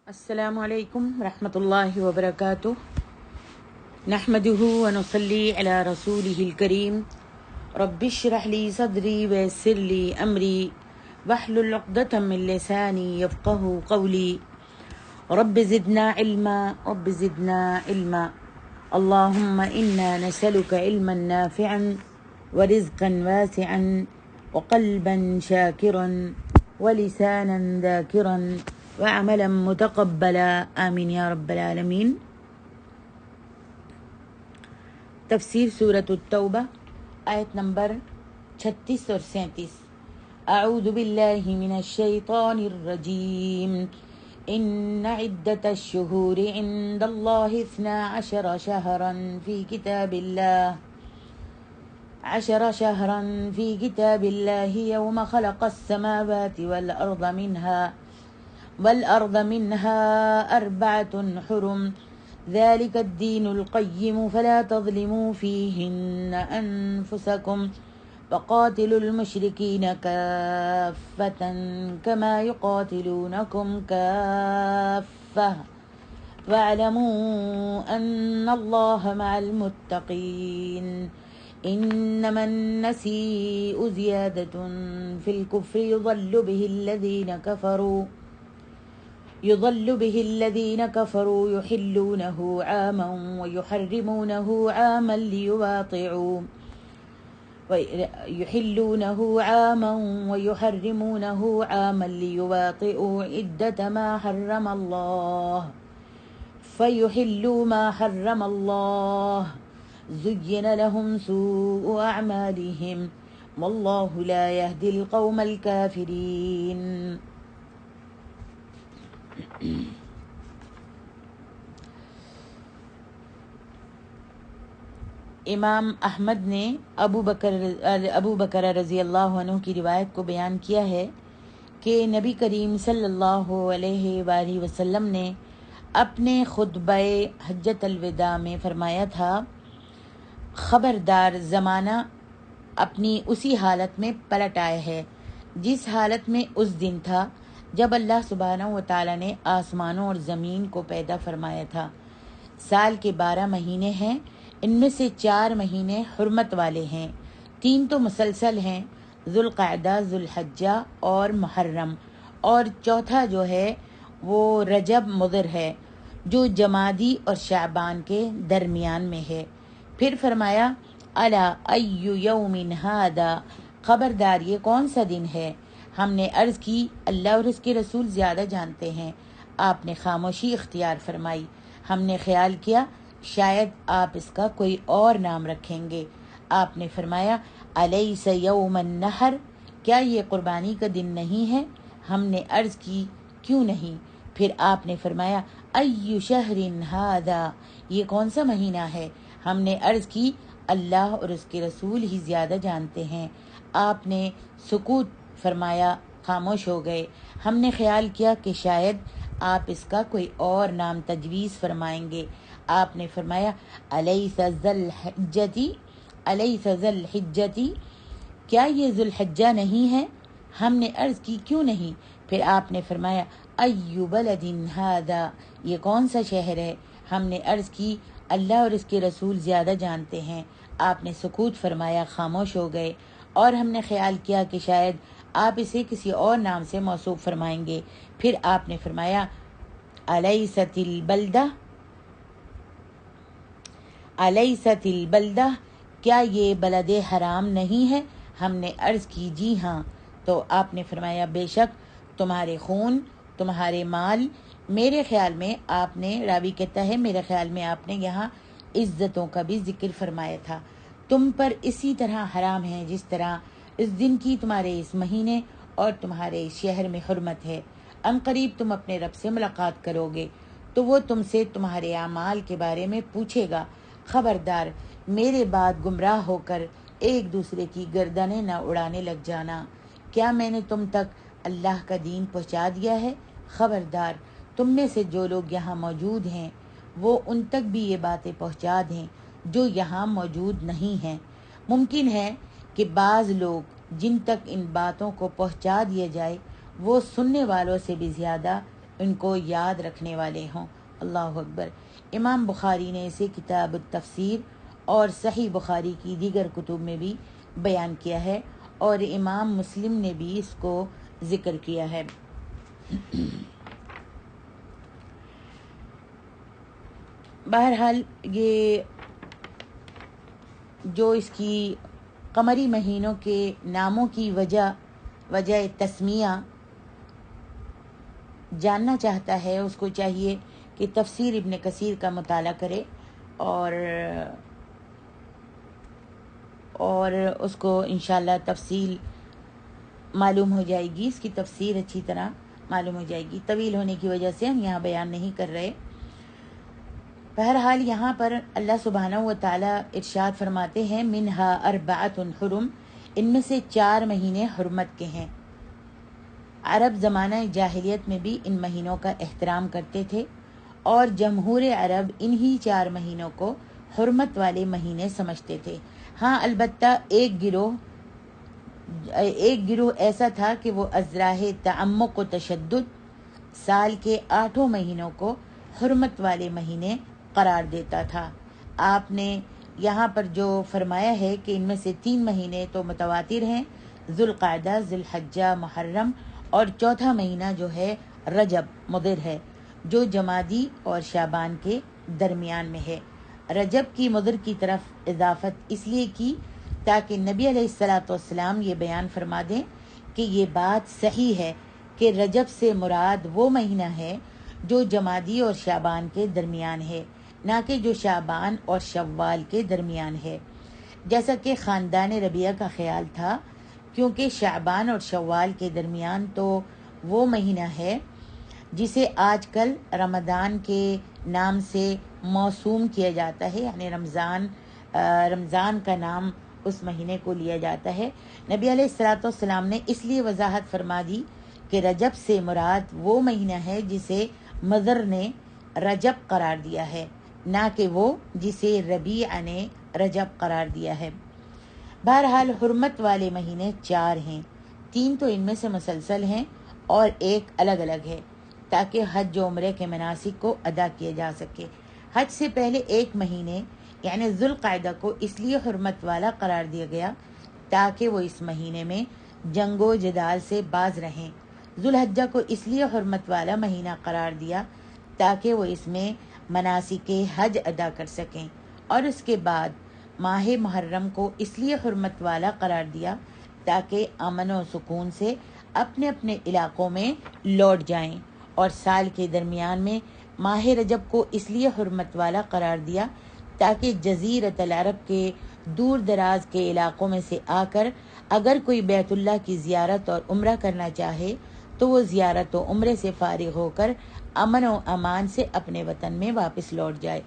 السلام علیکم ورحمۃ اللہ وبرکاتہ نحمده ونصلی علی رسولہ الکریم رب اشرح لی صدری ویسر لی امری واحلل عقدۃ من لسانی یفقهوا قولی رب زدنا علما اللهم انا نسألك علما نافعا ورزقا واسعا وقلبا شاکرا ولسانا ذاکرا وعملا متقبلا آمین یا رب العالمین۔ تفسیر سورۃ التوبہ آیت نمبر 36 اور 37۔ اعوذ باللہ من الشیطان الرجیم ان عدۃ الشہور عند اللہ 12 شہرا فی کتاب اللہ 10 شہرا فی کتاب اللہ یوم خلق السماوات والأرض منها 4 حرم ذلك الدين القيم فلا تظلموا فيهن أنفسكم وقاتلوا المشركين كافة كما يقاتلونكم كافة واعلموا أن الله مع المتقين إنما النسيء زيادة في الكفر يضل به الذين كفروا يحلونه عاما ويحرمونه عاما ليواطئوا عدة ما حرم الله فيحلوا ما حرم الله زين لهم سوء أعمالهم والله لا يهدي القوم الكافرين۔ امام احمد نے ابو بکر رضی اللہ عنہ کی روایت کو بیان کیا ہے کہ نبی کریم صلی اللہ علیہ وآلہ وسلم نے اپنے خطبہ حجۃ الوداع میں فرمایا تھا، خبردار زمانہ اپنی اسی حالت میں پلٹ آیا ہے جس حالت میں اس دن تھا جب اللہ سبحانہ و تعالیٰ نے آسمانوں اور زمین کو پیدا فرمایا تھا۔ سال کے 12 مہینے ہیں، ان میں سے 4 مہینے حرمت والے ہیں، 3 تو مسلسل ہیں، ذوالقعدہ، ذوالحجہ اور محرم، اور چوتھا جو ہے وہ رجب مضر ہے جو جمادی اور شعبان کے درمیان میں ہے۔ پھر فرمایا الا ای یوم ھذا، خبردار یہ کون سا دن ہے؟ ہم نے عرض کی اللہ اور اس کے رسول زیادہ جانتے ہیں۔ آپ نے خاموشی اختیار فرمائی۔ ہم نے خیال کیا شاید آپ اس کا کوئی اور نام رکھیں گے۔ آپ نے فرمایا الیس یوم النحر، کیا یہ قربانی کا دن نہیں ہے؟ ہم نے عرض کی کیوں نہیں؟ پھر آپ نے فرمایا ای شہر ھذا، یہ کون سا مہینہ ہے؟ ہم نے عرض کی اللہ اور اس کے رسول ہی زیادہ جانتے ہیں۔ آپ نے سکوت فرمایا، خاموش ہو گئے۔ ہم نے خیال کیا کہ شاید آپ اس کا کوئی اور نام تجویز فرمائیں گے۔ آپ نے فرمایا الیس ذی الحجۃ، کیا یہ ذوالحجہ نہیں ہے؟ ہم نے عرض کی کیوں نہیں؟ پھر آپ نے فرمایا ای بلد ھذا، یہ کون سا شہر ہے؟ ہم نے عرض کی اللہ اور اس کے رسول زیادہ جانتے ہیں۔ آپ نے سکوت فرمایا، خاموش ہو گئے، اور ہم نے خیال کیا کہ شاید آپ اسے کسی اور نام سے موصوف فرمائیں گے۔ پھر آپ نے فرمایا الیست البلدہ، کیا یہ بلد حرام نہیں ہے؟ ہم نے عرض کی جی ہاں۔ تو آپ نے فرمایا بے شک تمہارے خون، تمہارے مال، میرے خیال میں آپ نے، راوی کہتا ہے میرے خیال میں آپ نے یہاں عزتوں کا بھی ذکر فرمایا تھا، تم پر اسی طرح حرام ہیں جس طرح اس دن کی تمہارے اس مہینے اور تمہارے اس شہر میں حرمت ہے۔ عنقریب تم اپنے رب سے ملاقات کرو گے تو وہ تم سے تمہارے اعمال کے بارے میں پوچھے گا۔ خبردار میرے بعد گمراہ ہو کر ایک دوسرے کی گردنیں نہ اڑانے لگ جانا۔ کیا میں نے تم تک اللہ کا دین پہنچا دیا ہے؟ خبردار تم میں سے جو لوگ یہاں موجود ہیں وہ ان تک بھی یہ باتیں پہنچا دیں جو یہاں موجود نہیں ہیں۔ ممکن ہے کہ بعض لوگ جن تک ان باتوں کو پہنچا دیا جائے وہ سننے والوں سے بھی زیادہ ان کو یاد رکھنے والے ہوں۔ اللہ اکبر۔ امام بخاری نے اسے کتاب التفسیر اور صحیح بخاری کی دیگر کتب میں بھی بیان کیا ہے، اور امام مسلم نے بھی اس کو ذکر کیا ہے۔ بہرحال یہ جو اس کی قمری مہینوں کے ناموں کی وجہ تسمیہ جاننا چاہتا ہے، اس کو چاہیے کہ تفسیر ابن کثیر کا مطالعہ کرے اور اس کو انشاءاللہ تفصیل معلوم ہو جائے گی، اس کی تفسیر اچھی طرح معلوم ہو جائے گی۔ طویل ہونے کی وجہ سے ہم یہاں بیان نہیں کر رہے۔ بہرحال یہاں پر اللہ سبحانہ و تعالیٰ ارشاد فرماتے ہیں منہا اربعۃ حرم، ان میں سے 4 مہینے حرمت کے ہیں۔ عرب زمانہ جاہلیت میں بھی ان مہینوں کا احترام کرتے تھے، اور جمہور عرب انہی 4 مہینوں کو حرمت والے مہینے سمجھتے تھے۔ ہاں البتہ ایک گروہ ایسا تھا کہ وہ ازراہ تعمق و تشدد سال کے 8 مہینوں کو حرمت والے مہینے قرار دیتا تھا۔ آپ نے یہاں پر جو فرمایا ہے کہ ان میں سے 3 مہینے تو متواتر ہیں، ذوالقعدہ، ذوالحجہ، محرم، اور چوتھا مہینہ جو ہے رجب مضر ہے، جو جمادی اور شعبان کے درمیان میں ہے۔ رجب کی مضر کی طرف اضافت اس لیے کی تاکہ نبی علیہ الصلاۃ والسلام یہ بیان فرما دیں کہ یہ بات صحیح ہے کہ رجب سے مراد وہ مہینہ ہے جو جمادی اور شعبان کے درمیان ہے، نہ کہ جو شعبان اور شوال کے درمیان ہے، جیسا کہ خاندان ربیعہ کا خیال تھا، کیونکہ شعبان اور شوال کے درمیان تو وہ مہینہ ہے جسے آج کل رمضان کے نام سے موسوم کیا جاتا ہے، یعنی رمضان کا نام اس مہینے کو لیا جاتا ہے۔ نبی علیہ الصلاۃ والسلام نے اس لیے وضاحت فرما دی کہ رجب سے مراد وہ مہینہ ہے جسے مضر نے رجب قرار دیا ہے، نہ کہ وہ جسے ربیع نے رجب قرار دیا ہے۔ بہرحال حرمت والے مہینے 4 ہیں، 3 تو ان میں سے مسلسل ہیں اور ایک الگ الگ ہے، تاکہ حج و عمرے کے مناسک کو ادا کیا جا سکے۔ حج سے پہلے ایک مہینے یعنی ذوالقعدہ کو اس لیے حرمت والا قرار دیا گیا تاکہ وہ اس مہینے میں جنگ و جدال سے باز رہیں۔ ذوالحجہ کو اس لیے حرمت والا مہینہ قرار دیا تاکہ وہ اس میں مناسک حج ادا کر سکیں، اور اس کے بعد ماہ محرم کو اس لیے حرمت والا قرار دیا تاکہ امن و سکون سے اپنے اپنے علاقوں میں لوٹ جائیں، اور سال کے درمیان میں ماہ رجب کو اس لیے حرمت والا قرار دیا تاکہ جزیرۃ العرب کے دور دراز کے علاقوں میں سے آ کر اگر کوئی بیت اللہ کی زیارت اور عمرہ کرنا چاہے تو وہ زیارت و عمرے سے فارغ ہو کر امن و امان سے اپنے وطن میں واپس لوٹ جائے۔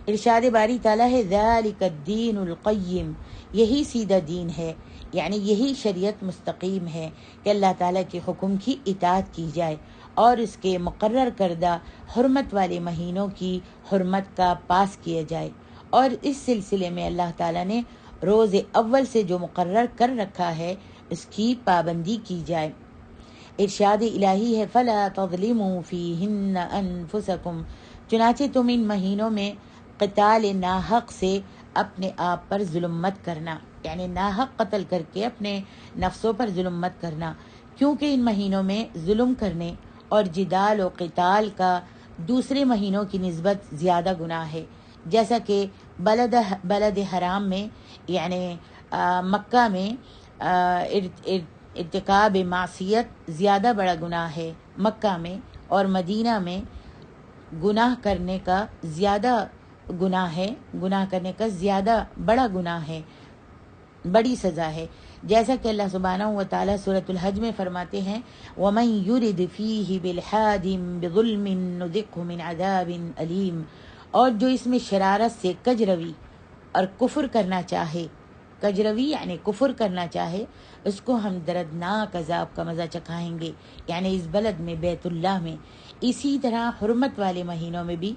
ارشاد باری تعالیٰ ہے ذالک الدین القیم، یہی سیدھا دین ہے، یعنی یہی شریعت مستقیم ہے کہ اللہ تعالیٰ کے حکم کی اطاعت کی جائے اور اس کے مقرر کردہ حرمت والے مہینوں کی حرمت کا پاس کیا جائے، اور اس سلسلے میں اللہ تعالیٰ نے روز اول سے جو مقرر کر رکھا ہے اس کی پابندی کی جائے۔ ارشاد الہی ہے فَلَا تَظْلِمُوا فِيهِنَّ أَنفُسَكُمْ، چنانچہ تم ان مہینوں میں قتال ناحق سے اپنے آپ پر ظلم مت کرنا، یعنی ناحق قتل کر کے اپنے نفسوں پر ظلم مت کرنا، کیونکہ ان مہینوں میں ظلم کرنے اور جدال و قتال کا دوسرے مہینوں کی نسبت زیادہ گناہ ہے، جیسا کہ بلد حرام میں یعنی مکہ میں ارتکاب معصیت زیادہ بڑا گناہ ہے مکہ میں، اور مدینہ میں گناہ کرنے کا زیادہ گناہ ہے، گناہ کرنے کا زیادہ بڑا گناہ ہے، بڑی سزا ہے، جیسا کہ اللہ سبحانہ و تعالیٰ سورۃ الحج میں فرماتے ہیں وَمَن يُرِدْ فِيهِ بِالْحَادٍ بِظُلْمٍ نُذِقْهُ مِنْ عَذَابٍ أَلِيمٍ، اور جو اس میں شرارت سے کجروی اور کفر کرنا چاہے، کجروی یعنی کفر کرنا چاہے، اس کو ہم دردناک عذاب کا مزہ چکھائیں گے، یعنی اس بلد میں بیت اللہ میں۔ اسی طرح حرمت والے مہینوں میں بھی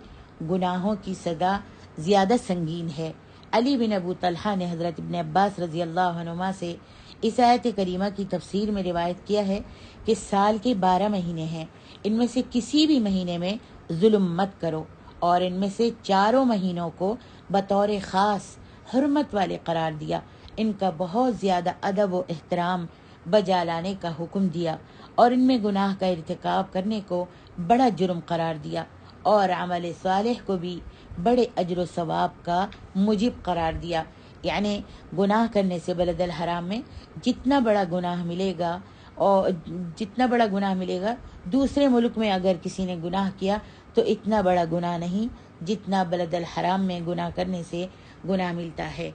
گناہوں کی سزا زیادہ سنگین ہے۔ علی بن ابو طلحہ نے حضرت ابن عباس رضی اللہ عنہما سے اس آیت کریمہ کی تفسیر میں روایت کیا ہے کہ سال کے 12 مہینے ہیں، ان میں سے کسی بھی مہینے میں ظلم مت کرو، اور ان میں سے 4 مہینوں کو بطور خاص حرمت والے قرار دیا، ان کا بہت زیادہ ادب و احترام بجا لانے کا حکم دیا، اور ان میں گناہ کا ارتکاب کرنے کو بڑا جرم قرار دیا، اور عمل صالح کو بھی بڑے اجر و ثواب کا موجب قرار دیا۔ یعنی گناہ کرنے سے بلد الحرام میں جتنا بڑا گناہ ملے گا، اور جتنا بڑا گناہ ملے گا دوسرے ملک میں اگر کسی نے گناہ کیا تو اتنا بڑا گناہ نہیں جتنا بلد الحرام میں گناہ کرنے سے گناہ ملتا ہے۔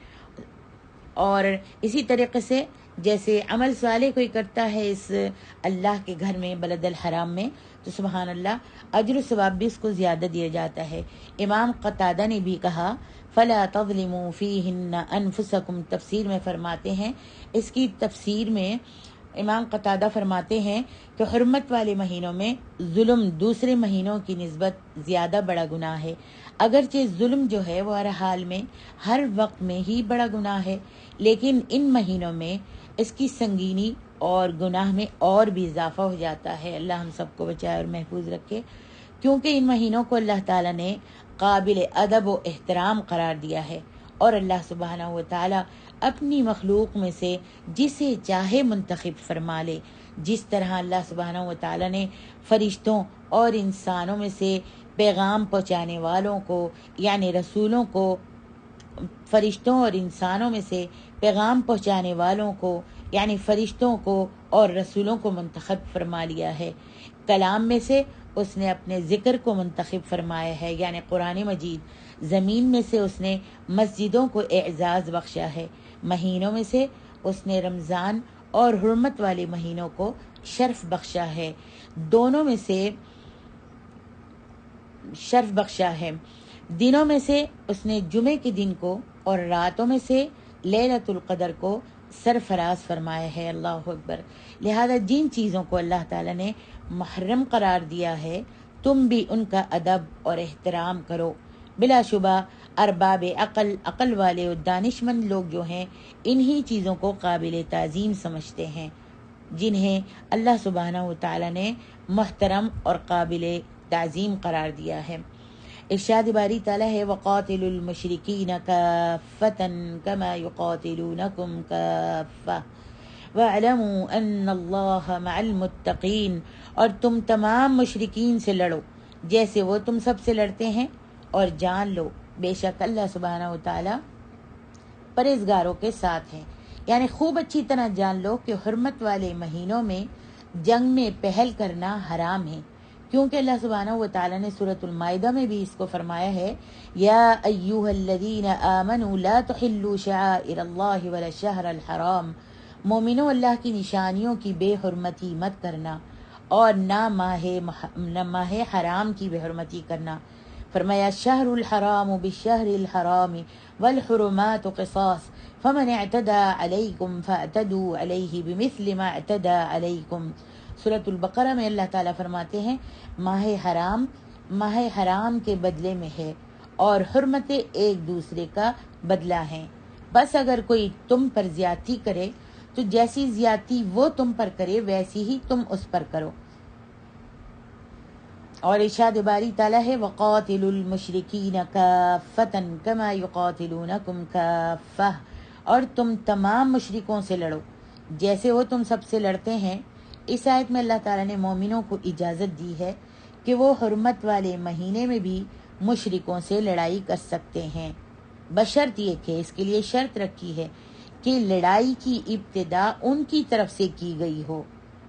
اور اسی طریقے سے جیسے عمل صالح کوئی کرتا ہے اس اللہ کے گھر میں بلد الحرام میں، تو سبحان اللہ اجر و ثواب بھی اس کو زیادہ دیا جاتا ہے۔ امام قتادہ نے بھی کہا فلا تظلموا فیہن انفسکم، تفسیر میں فرماتے ہیں، اس کی تفسیر میں امام قتادہ فرماتے ہیں کہ حرمت والے مہینوں میں ظلم دوسرے مہینوں کی نسبت زیادہ بڑا گناہ ہے۔ اگرچہ ظلم جو ہے وہ ہر حال میں ہر وقت میں ہی بڑا گناہ ہے، لیکن ان مہینوں میں اس کی سنگینی اور گناہ میں اور بھی اضافہ ہو جاتا ہے۔ اللہ ہم سب کو بچائے اور محفوظ رکھے، کیونکہ ان مہینوں کو اللہ تعالیٰ نے قابل ادب و احترام قرار دیا ہے، اور اللہ سبحانہ و تعالیٰ اپنی مخلوق میں سے جسے چاہے منتخب فرما لے۔ جس طرح اللہ سبحانہ و تعالیٰ نے فرشتوں اور انسانوں میں سے پیغام پہنچانے والوں کو یعنی رسولوں کو، فرشتوں اور انسانوں میں سے پیغام پہنچانے والوں کو یعنی فرشتوں کو اور رسولوں کو منتخب فرما لیا ہے۔ کلام میں سے اس نے اپنے ذکر کو منتخب فرمایا ہے یعنی قرآن مجید۔ زمین میں سے اس نے مسجدوں کو اعزاز بخشا ہے۔ مہینوں میں سے اس نے رمضان اور حرمت والے مہینوں کو شرف بخشا ہے، دونوں میں سے شرف بخشا ہے۔ دنوں میں سے اس نے جمعے کے دن کو اور راتوں میں سے لیلۃ القدر کو سرفراز فرمایا ہے۔ اللہ اکبر۔ لہذا جن چیزوں کو اللہ تعالیٰ نے محرم قرار دیا ہے تم بھی ان کا ادب اور احترام کرو۔ بلا شبہ ارباب عقل والے اور دانش مند لوگ جو ہیں انہی چیزوں کو قابل تعظیم سمجھتے ہیں جنہیں اللہ سبحانہ و تعالیٰ نے محترم اور قابل تعظیم قرار دیا ہے۔ ارشاد باری تعالیٰ ہے وَقَاتِلُوا الْمُشْرِكِينَ كَافَّةً كَمَا يُقَاتِلُونَكُمْ كَافَّةً وَاعْلَمُوا أَنَّ اللَّهَ مَعَ الْمُتَّقِينَ، اور تم تمام مشرکین سے لڑو جیسے وہ تم سب سے لڑتے ہیں، اور جان لو بے شک اللہ سبحانہ و تعالیٰ پرہیزگاروں کے ساتھ ہیں۔ یعنی خوب اچھی طرح جان لو کہ حرمت والے مہینوں میں جنگ میں پہل کرنا حرام ہے، کیونکہ اللہ سبحانہ و تعالیٰ نے سورۃ المائدہ میں بھی اس کو فرمایا ہے یا ایھا الذین آمنوا لا تحلوا شعائر اللہ ولا الشہر الحرام، مومنو اللہ کی نشانیوں کی بے حرمتی مت کرنا اور نہ ماہ حرام کی بے حرمتی کرنا۔ فرمایا شہر الحرام بالشہر الحرام والحرمات قصاص فمن اعتدى علیکم فاعتدوا علیہ بمثل ما اعتدى علیکم۔ سورۃ البقرہ میں اللہ تعالیٰ فرماتے ہیں ماہ حرام کے بدلے میں ہے اور حرمتیں ایک دوسرے کا بدلہ ہیں، بس اگر کوئی تم پر زیادتی کرے تو جیسی زیادتی وہ تم پر کرے ویسی ہی تم اس پر کرو۔ اور ارشاد باری تعالیٰ ہے وَقَاتِلُوا الْمُشْرِكِينَ كَافَّةً كَمَا يُقَاتِلُونَكُمْ كَافَّةً، اور تم تمام مشرکوں سے لڑو جیسے وہ تم سب سے لڑتے ہیں۔ اس آیت میں اللہ تعالیٰ نے مومنوں کو اجازت دی ہے کہ وہ حرمت والے مہینے میں بھی مشرکوں سے لڑائی کر سکتے ہیں، بشرط یہ کہ اس کے لیے شرط رکھی ہے کہ لڑائی کی ابتدا ان کی طرف سے کی گئی ہو،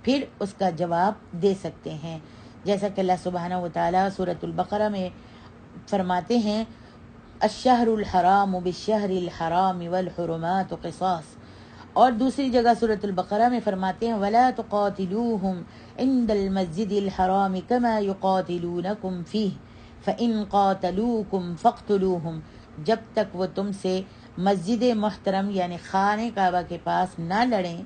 پھر اس کا جواب دے سکتے ہیں، جیسا کہ اللہ سبحانہ و تعالیٰ سورۃ البقرہ میں فرماتے ہیں الشہر الحرام بالشہر الحرام والحرمات قصاص، اور دوسری جگہ سورۃ البقرہ میں فرماتے ہیں وَلَا تُقَاتِلُوهُمْ عِنْدَ الْمَسْجِدِ الْحَرَامِ كَمَا يُقَاتِلُونَكُمْ فِيهِ فَإِنْ قَاتَلُوكُمْ فَاقْتُلُوهُمْ، جب تک وہ تم سے مسجد محترم یعنی خانہ کعبہ کے پاس نہ لڑیں،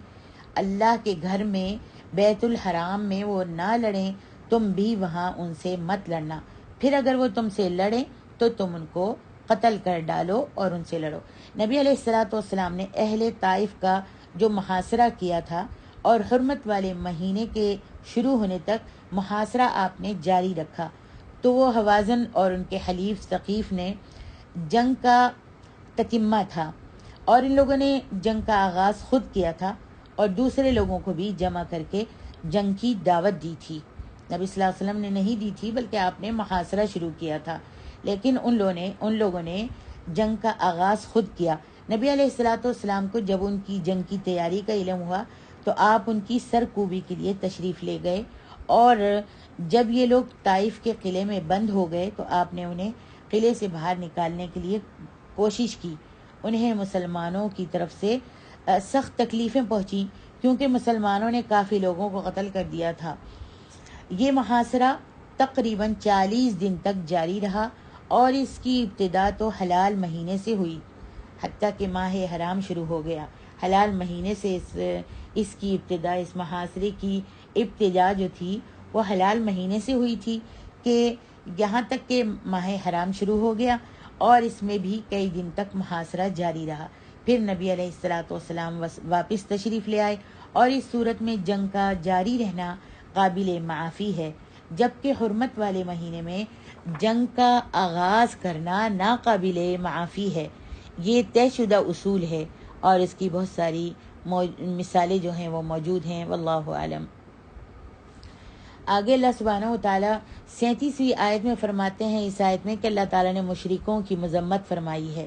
اللہ کے گھر میں بیت الحرام میں وہ نہ لڑیں، تم بھی وہاں ان سے مت لڑنا، پھر اگر وہ تم سے لڑیں تو تم ان کو قتل کر ڈالو اور ان سے لڑو۔ نبی علیہ الصلوۃ والسلام نے اہل طائف کا جو محاصرہ کیا تھا، اور حرمت والے مہینے کے شروع ہونے تک محاصرہ آپ نے جاری رکھا، تو وہ حوازن اور ان کے حلیف ثقیف نے جنگ کا تتمہ تھا، اور ان لوگوں نے جنگ کا آغاز خود کیا تھا اور دوسرے لوگوں کو بھی جمع کر کے جنگ کی دعوت دی تھی۔ نبی صلی اللہ علیہ وسلم نے نہیں دی تھی، بلکہ آپ نے محاصرہ شروع کیا تھا، لیکن ان لوگوں نے جنگ کا آغاز خود کیا۔ نبی علیہ السلام کو جب ان کی جنگ کی تیاری کا علم ہوا تو آپ ان کی سرکوبی کے لیے تشریف لے گئے، اور جب یہ لوگ طائف کے قلعے میں بند ہو گئے تو آپ نے انہیں قلعے سے باہر نکالنے کے لیے کوشش کی۔ انہیں مسلمانوں کی طرف سے سخت تکلیفیں پہنچیں، کیونکہ مسلمانوں نے کافی لوگوں کو قتل کر دیا تھا۔ یہ محاصرہ تقریباً 40 دن تک جاری رہا، اور اس کی ابتدا تو حلال مہینے سے ہوئی، حتیٰ کہ ماہ حرام شروع ہو گیا۔ حلال مہینے سے اس کی ابتدا، اس محاصرے کی ابتدا جو تھی وہ حلال مہینے سے ہوئی تھی، کہ یہاں تک کہ ماہ حرام شروع ہو گیا، اور اس میں بھی کئی دن تک محاصرہ جاری رہا۔ پھر نبی علیہ السلام واپس تشریف لے آئے، اور اس صورت میں جنگ کا جاری رہنا قابل معافی ہے، جبکہ حرمت والے مہینے میں جنگ کا آغاز کرنا ناقابل معافی ہے۔ یہ طے شدہ اصول ہے، اور اس کی بہت ساری مثالیں جو ہیں وہ موجود ہیں، واللہ عالم۔ آگے اللہ سبحانہ و تعالیٰ 37ویں آیت میں فرماتے ہیں، اس آیت میں، کہ اللہ تعالیٰ نے مشرکوں کی مذمت فرمائی ہے۔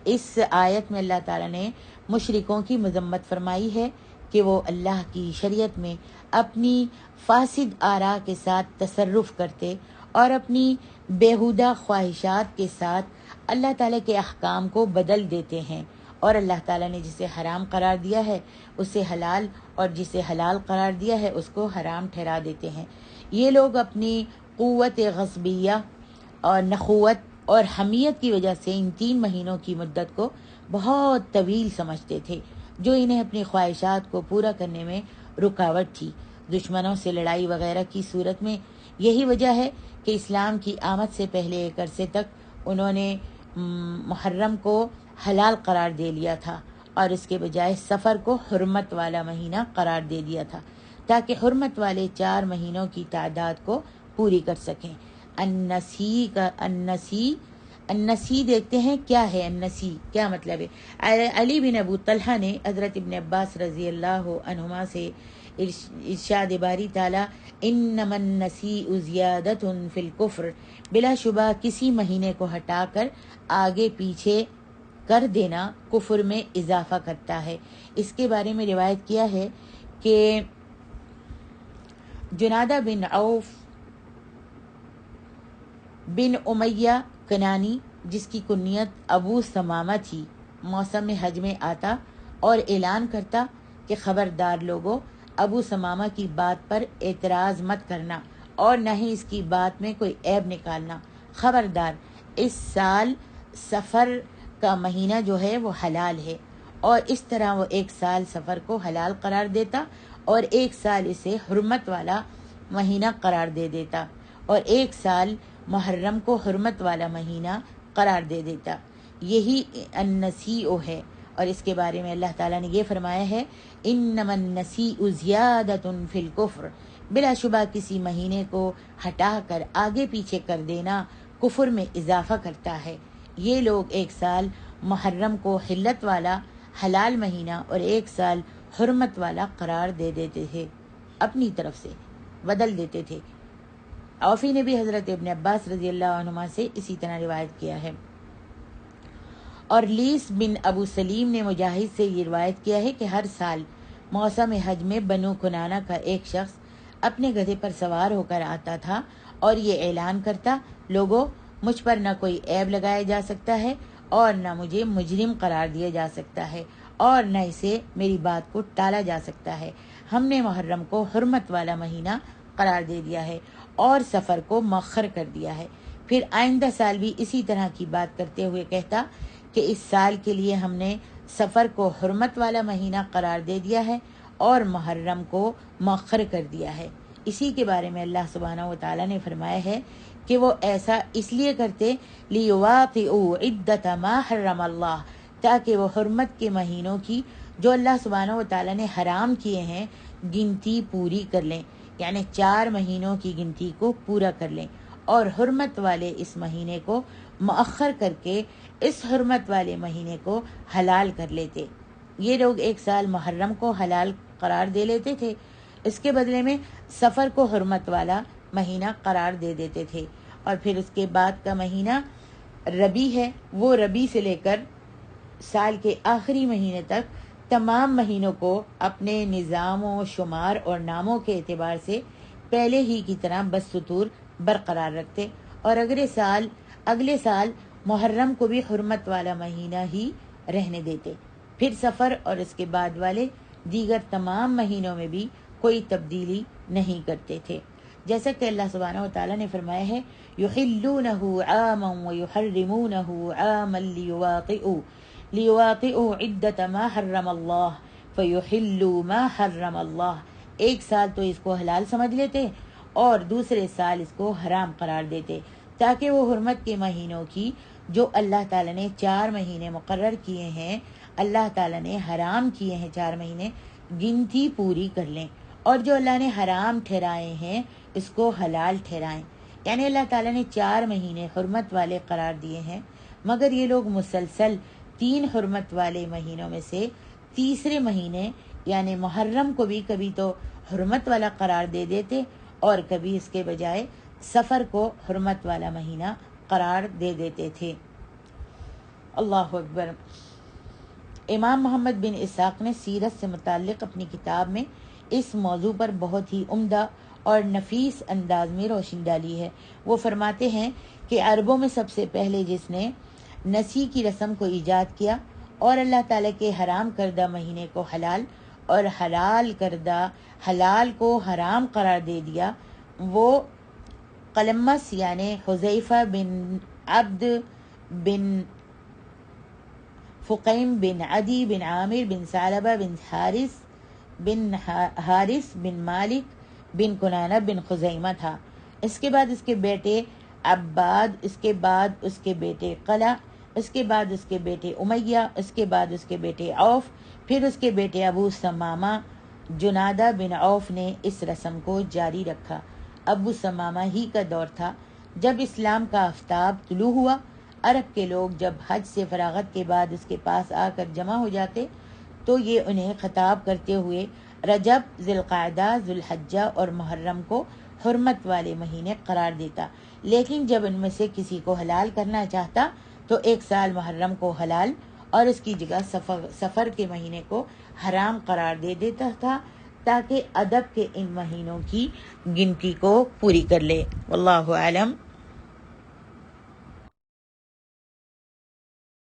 اس آیت میں اللہ تعالیٰ نے مشرکوں کی مذمت فرمائی ہے کہ وہ اللہ کی شریعت میں اپنی فاسد آراء کے ساتھ تصرف کرتے، اور اپنی بیہودہ خواہشات کے ساتھ اللہ تعالیٰ کے احکام کو بدل دیتے ہیں، اور اللہ تعالیٰ نے جسے حرام قرار دیا ہے اسے حلال، اور جسے حلال قرار دیا ہے اس کو حرام ٹھہرا دیتے ہیں۔ یہ لوگ اپنی قوت غصبیہ اور نخوت اور حمیت کی وجہ سے ان 3 مہینوں کی مدت کو بہت طویل سمجھتے تھے، جو انہیں اپنی خواہشات کو پورا کرنے میں رکاوٹ تھی۔ دشمنوں سے لڑائی وغیرہ کی صورت میں یہی وجہ ہے کہ اسلام کی آمد سے پہلے ایک عرصے تک انہوں نے محرم کو حلال قرار دے لیا تھا، اور اس کے بجائے سفر کو حرمت والا مہینہ قرار دے دیا تھا، تاکہ حرمت والے 4 مہینوں کی تعداد کو پوری کر سکیں۔ النسی دیکھتے ہیں کیا ہے، النسی کیا مطلب ہے۔ علی بن ابو طلحہ نے حضرت ابن عباس رضی اللہ عنہما سے ارشاد باری تعالیٰ، انما النسیء زیادۃ فی الکفر، بلا شبہ کسی مہینے کو ہٹا کر آگے پیچھے کر دینا کفر میں اضافہ کرتا ہے۔ اس کے بارے میں روایت کیا ہے کہ جنادہ بن عوف بن امیہ کنانی، جس کی کنیت ابو ثمامہ تھی، موسم حج میں آتا اور اعلان کرتا کہ خبردار لوگو، ابو ثمامہ کی بات پر اعتراض مت کرنا، اور نہ ہی اس کی بات میں کوئی عیب نکالنا، خبردار، اس سال سفر کا مہینہ جو ہے وہ حلال ہے۔ اور اس طرح وہ 1 سال سفر کو حلال قرار دیتا، اور 1 سال اسے حرمت والا مہینہ قرار دے دیتا، اور 1 سال محرم کو حرمت والا مہینہ قرار دے دیتا۔ یہی النسیء ہے، اور اس کے بارے میں اللہ تعالیٰ نے یہ فرمایا ہے، انما النسیء زیادۃ فی الکفر، بلا شبہ کسی مہینے کو ہٹا کر آگے پیچھے کر دینا کفر میں اضافہ کرتا ہے۔ یہ لوگ 1 سال محرم کو حلت والا حلال مہینہ اور 1 سال حرمت والا قرار دے دیتے تھے، اپنی طرف سے بدل دیتے تھے۔ اوفی نے بھی حضرت ابن عباس رضی اللہ عنہما سے اسی طرح روایت کیا ہے، اور لیس بن ابو سلیم نے مجاہد سے یہ روایت کیا ہے کہ ہر سال موسم حج میں بنو کنانہ کا ایک شخص اپنے گدھے پر سوار ہو کر آتا تھا، اور یہ اعلان کرتا، لوگوں، مجھ پر نہ کوئی عیب لگایا جا سکتا ہے، اور نہ مجھے مجرم قرار دیا جا سکتا ہے، اور نہ اسے میری بات کو ٹالا جا سکتا ہے۔ ہم نے محرم کو حرمت والا مہینہ قرار دے دیا ہے، اور سفر کو مؤخر کر دیا ہے۔ پھر آئندہ سال بھی اسی طرح کی بات کرتے ہوئے کہتا کہ اس سال کے لیے ہم نے سفر کو حرمت والا مہینہ قرار دے دیا ہے، اور محرم کو مؤخر کر دیا ہے۔ اسی کے بارے میں اللہ سبحانہ و تعالیٰ نے فرمایا ہے کہ وہ ایسا اس لیے کرتے، لیواقعوا عدۃ ما حرم اللہ، تاکہ وہ حرمت کے مہینوں کی جو اللہ سبحانہ و تعالیٰ نے حرام کیے ہیں گنتی پوری کر لیں، یعنی 4 مہینوں کی گنتی کو پورا کر لیں، اور حرمت والے اس مہینے کو مؤخر کر کے اس حرمت والے مہینے کو حلال کر لیتے۔ یہ لوگ 1 سال محرم کو حلال قرار دے لیتے تھے، اس کے بدلے میں سفر کو حرمت والا مہینہ قرار دے دیتے تھے، اور پھر اس کے بعد کا مہینہ ربی ہے، وہ ربی سے لے کر سال کے آخری مہینے تک تمام مہینوں کو اپنے نظام و شمار اور ناموں کے اعتبار سے پہلے ہی کی طرح بدستور برقرار رکھتے، اور اگلے سال محرم کو بھی حرمت والا مہینہ ہی رہنے دیتے، پھر سفر اور اس کے بعد والے دیگر تمام مہینوں میں بھی کوئی تبدیلی نہیں کرتے تھے، جیسا کہ اللہ سبحانہ و تعالیٰ نے فرمایا ہے يُحِلُّونَهُ عَامًا وَيُحَرِّمُونَهُ عَامًا لِيُوَاطِئُوا عِدَّةَ مَا حَرَّمَ اللَّهُ فَيُحِلُّوا مَا حَرَّمَ اللَّهُ۔ ایک سال تو اس کو حلال سمجھ لیتے اور دوسرے سال اس کو حرام قرار دیتے، تاکہ وہ حرمت کے مہینوں کی جو اللہ تعالیٰ نے 4 مہینے مقرر کیے ہیں، اللہ تعالیٰ نے حرام کیے ہیں 4 مہینے، گنتی پوری کر لیں، اور جو اللہ نے حرام ٹھہرائے ہیں اس کو حلال ٹھہرائیں۔ یعنی اللہ تعالیٰ نے 4 مہینے حرمت والے قرار دیے ہیں، مگر یہ لوگ مسلسل 3 حرمت والے مہینوں میں سے تیسرے مہینے یعنی محرم کو بھی کبھی تو حرمت والا قرار دے دیتے اور کبھی اس کے بجائے سفر کو حرمت والا مہینہ قرار دے دیتے تھے۔ اللہ اکبر۔ امام محمد بن اسحاق نے سیرت سے متعلق اپنی کتاب میں اس موضوع پر بہت ہی عمدہ اور نفیس انداز میں روشنی ڈالی ہے۔ وہ فرماتے ہیں کہ عربوں میں سب سے پہلے جس نے نسی کی رسم کو ایجاد کیا اور اللہ تعالیٰ کے حرام کردہ مہینے کو حلال اور حلال کو حرام قرار دے دیا، وہ قلمس یعنی حذیفہ بن عبد بن فقیم بن عدی بن عامر بن ثعلبہ بن حارث بن مالک بن کنانہ بن خزیمہ تھا۔ اس کے بعد اس کے بیٹے عباد، اس کے بعد اس کے بیٹے قلع، اس کے بعد اس کے بیٹے امیہ، اس کے بعد اس کے بیٹے عوف، پھر اس کے بیٹے ابو ثمامہ جنادہ بن عوف نے اس رسم کو جاری رکھا۔ ابو ثمامہ ہی کا دور تھا جب اسلام کا آفتاب طلوع ہوا۔ عرب کے لوگ جب حج سے فراغت کے بعد اس کے پاس آ کر جمع ہو جاتے تو یہ انہیں خطاب کرتے ہوئے رجب، ذی القعدہ، ذو الحجہ اور محرم کو حرمت والے مہینے قرار دیتا، لیکن جب ان میں سے کسی کو حلال کرنا چاہتا تو 1 سال محرم کو حلال اور اس کی جگہ سفر کے مہینے کو حرام قرار دے دیتا تھا، تاکہ ادب کے ان مہینوں کی گنتی کو پوری کر لے۔ واللہ اعلم۔